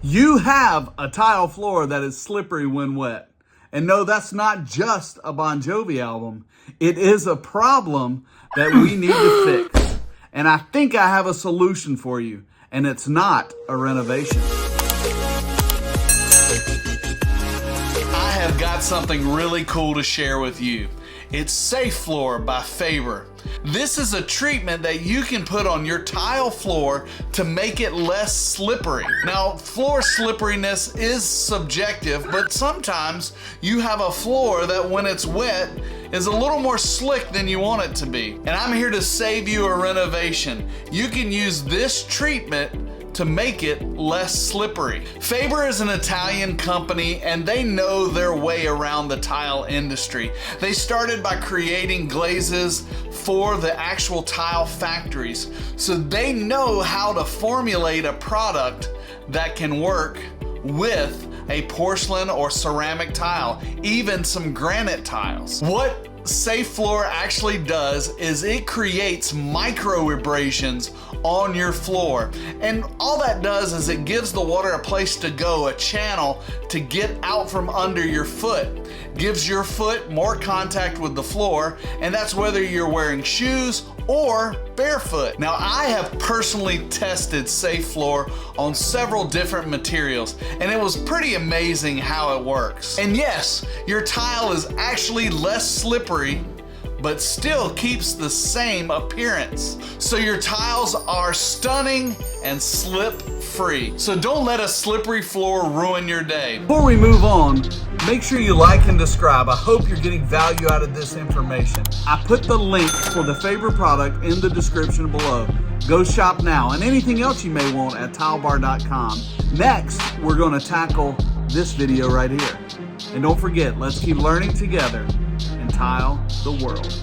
You have a tile floor that is slippery when wet. And no, that's not just a Bon Jovi album. It is a problem that we need to fix. And I think I have a solution for you. And it's not a renovation. I have got something really cool to share with you. It's Safe Floor by Faber. This is a treatment that you can put on your tile floor to make it less slippery. Now, floor slipperiness is subjective, but sometimes you have a floor that when it's wet is a little more slick than you want it to be. And I'm here to save you a renovation. You can use this treatment to make it less slippery. Faber is an Italian company and they know their way around the tile industry. They started by creating glazes for the actual tile factories, so they know how to formulate a product that can work with a porcelain or ceramic tile, even some granite tiles. What Safe Floor actually does is it creates micro abrasions on your floor, and all that does is it gives the water a place to go, a channel to get out from under your foot. Gives your foot more contact with the floor, and that's whether you're wearing shoes or barefoot. Now, I have personally tested Safe Floor on several different materials, and it was pretty amazing how it works. And yes, your tile is actually less slippery, but still keeps the same appearance. So your tiles are stunning and slip-free. So don't let a slippery floor ruin your day. Before we move on, make sure you like and subscribe. I hope you're getting value out of this information. I put the link for the Faber product in the description below. Go shop now, and anything else you may want at tilebar.com. Next, we're gonna tackle this video right here. And don't forget, let's keep learning together and tile the world.